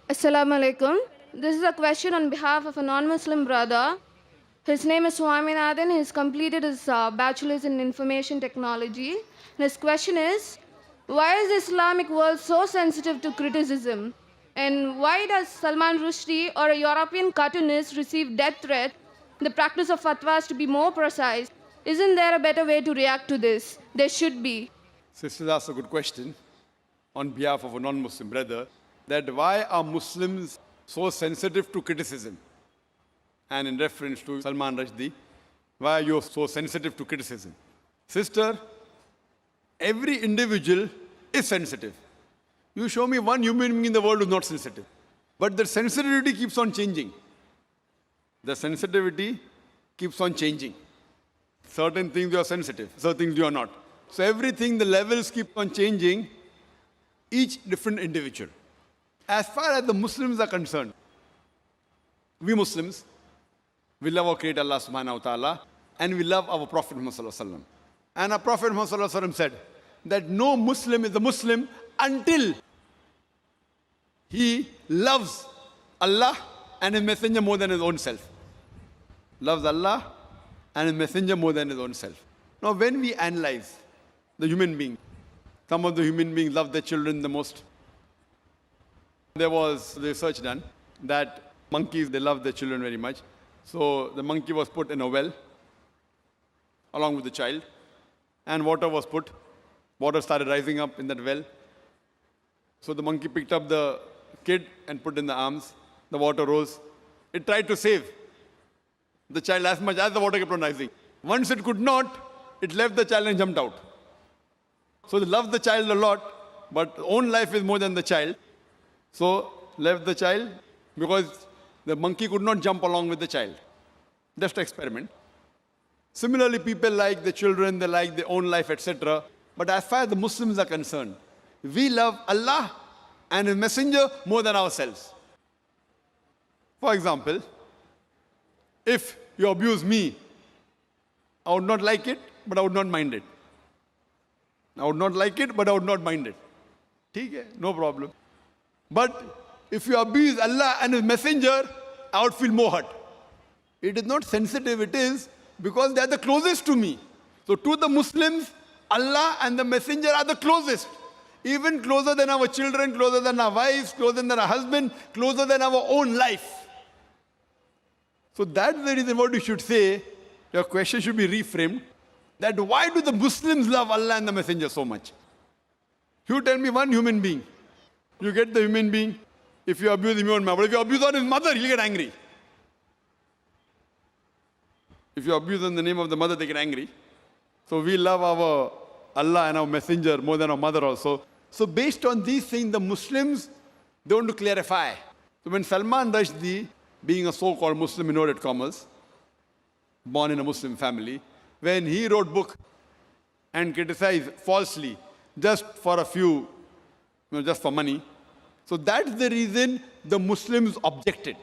Assalamu alaikum. This is a question on behalf of a non-Muslim brother. His name is Swaminathan. He's completed his bachelor's in information technology. And his question is, why is the Islamic world so sensitive to criticism? And why does Salman Rushdie or a European cartoonist receive death threats? The practice of fatwas to be more precise. Isn't there a better way to react to this? There should be. Sister asked a good question on behalf of a non-Muslim brother, that why are Muslims so sensitive to criticism? And in reference to Salman Rushdie, why are you so sensitive to criticism? Sister, every individual is sensitive. You show me one human being in the world who is not sensitive. But the sensitivity keeps on changing. The sensitivity keeps on changing. Certain things you are sensitive, certain things you are not. So everything, the levels keep on changing, each different individual. As far as the Muslims are concerned, we Muslims, we love our Creator Allah subhanahu wa ta'ala, and we love our Prophet Muhammad sallallahu alaihi wasallam. And our Prophet Muhammad sallallahu alaihi wasallam said that no Muslim is a Muslim until he loves Allah and His Messenger more than his own self. Loves Allah and His Messenger more than his own self. Now when we analyze the human being, some of the human beings love their children the most. There was research done that monkeys, they love their children very much. So the monkey was put in a well along with the child, and water was put. Water started rising up in that well. So the monkey picked up the kid and put in the arms. The water rose. It tried to save the child as much as the water kept on rising. Once it could not, it left the child and jumped out. So they loved the child a lot, but own life is more than the child. So left the child because the monkey could not jump along with the child. Just experiment. Similarly, people like the children, they like their own life, etc. But as far as the Muslims are concerned, we love Allah and His Messenger more than ourselves. For example, if you abuse me, I would not like it, but I would not mind it. I would not like it, but I would not mind it. ठीक है, no problem. But if you abuse Allah and His Messenger, I would feel more hurt. It is not sensitive, it is because they are the closest to me. So to the Muslims, Allah and the Messenger are the closest. Even closer than our children, closer than our wives, closer than our husband, closer than our own life. So that's the reason what you should say, your question should be reframed, that why do the Muslims love Allah and the Messenger so much? You tell me one human being. You get the human being, if you abuse him, you won't mind. But if you abuse on his mother, he'll get angry. If you abuse in the name of the mother, they get angry. So we love our Allah and our Messenger more than our mother also. So based on these things, the Muslims, they want to clarify. So when Salman Rushdie, being a so-called Muslim, inverted commas, born in a Muslim family, when he wrote book and criticized falsely, just for a few, just for money. So that's the reason the Muslims objected.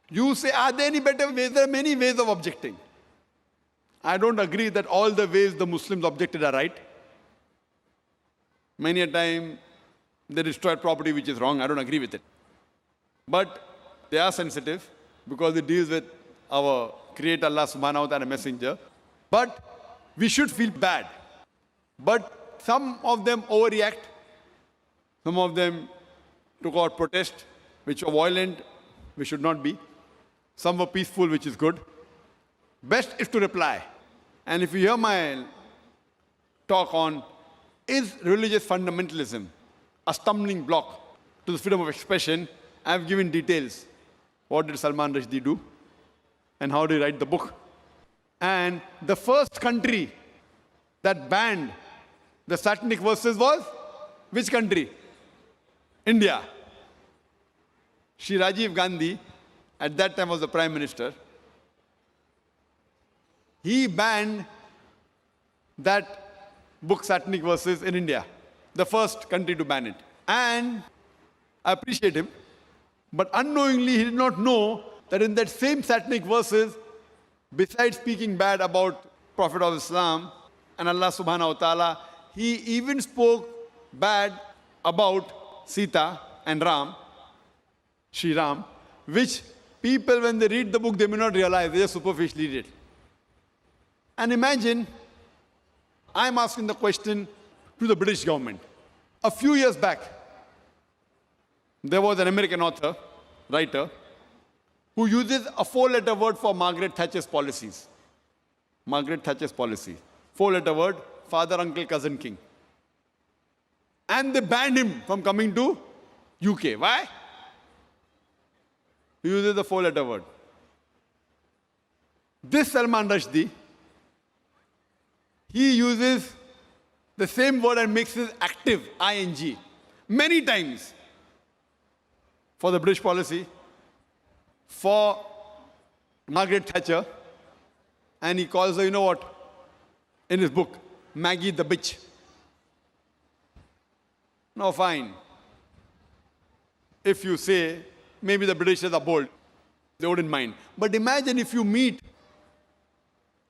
You say, are there any better ways? There are many ways of objecting. I don't agree that all the ways the Muslims objected are right. Many a time, they destroyed property which is wrong. I don't agree with it. But they are sensitive because it deals with our Creator Allah subhanahu wa ta'ala Messenger. But we should feel bad. But some of them overreact. Some of them took out protest, which were violent, which should not be. Some were peaceful, which is good. Best is to reply. And if you hear my talk on, is religious fundamentalism a stumbling block to the freedom of expression, I have given details. What did Salman Rushdie do? And how did he write the book? And the first country that banned the satanic verses was which country? India. Shri Rajiv Gandhi, at that time was the Prime Minister. He banned that book, Satanic Verses, in India. The first country to ban it. And I appreciate him. But unknowingly, he did not know that in that same Satanic Verses, besides speaking bad about Prophet of Islam and Allah subhanahu wa ta'ala, he even spoke bad about Sita and Ram. Sri Ram, which people, when they read the book, they may not realize, they just superficially read it. And imagine, I'm asking the question to the British government. A few years back, there was an American author, writer, who uses a 4-letter word for Margaret Thatcher's policies. Margaret Thatcher's policy. 4-letter word, father, uncle, cousin, king. And they banned him from coming to UK. Why? He uses the 4-letter word. This Salman Rushdie, he uses the same word and makes it active, ing, many times for the British policy, for Margaret Thatcher, and he calls her, you know what, in his book, Maggie the bitch. Now fine. If you say, maybe the Britishers are bold, they wouldn't mind. But imagine if you meet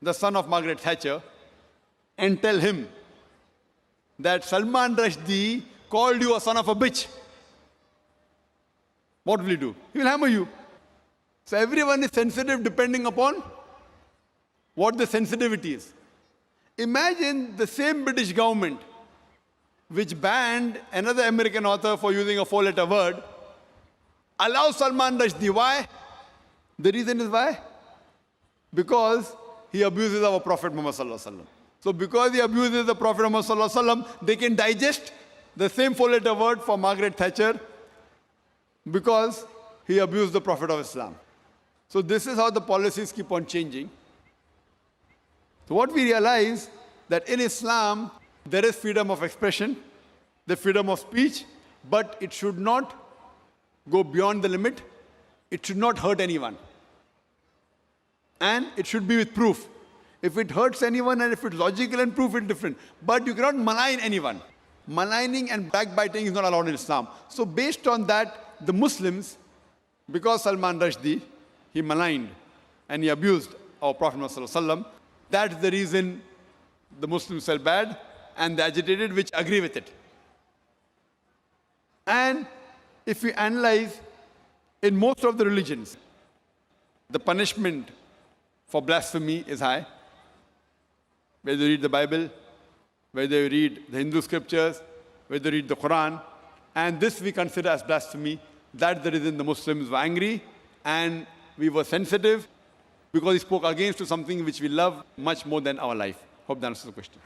the son of Margaret Thatcher and tell him that Salman Rushdie called you a son of a bitch. What will he do? He will hammer you. So everyone is sensitive depending upon what the sensitivity is. Imagine the same British government which banned another American author for using a 4-letter word, allows Salman Rushdie. Why? The reason is why? Because he abuses our Prophet Muhammad Sallallahu Alaihi Wasallam. So because he abuses the Prophet Muhammad Sallallahu Alaihi Wasallam, they can digest the same 4-letter word for Margaret Thatcher because he abused the Prophet of Islam. So this is how the policies keep on changing. So what we realize that in Islam, there is freedom of expression, the freedom of speech, but it should not go beyond the limit. It should not hurt anyone. And it should be with proof. If it hurts anyone and if it's logical and proof, it's different. But you cannot malign anyone. Maligning and backbiting is not allowed in Islam. So based on that, the Muslims, because Salman Rushdie, he maligned and he abused our Prophet ﷺ, that's the reason the Muslims felt bad and they agitated, which agree with it. And if we analyze, in most of the religions, the punishment for blasphemy is high. Whether you read the Bible, whether you read the Hindu scriptures, whether you read the Quran, and this we consider as blasphemy. That's the reason the Muslims were angry and we were sensitive because he spoke against to something which we love much more than our life. Hope that answers the question.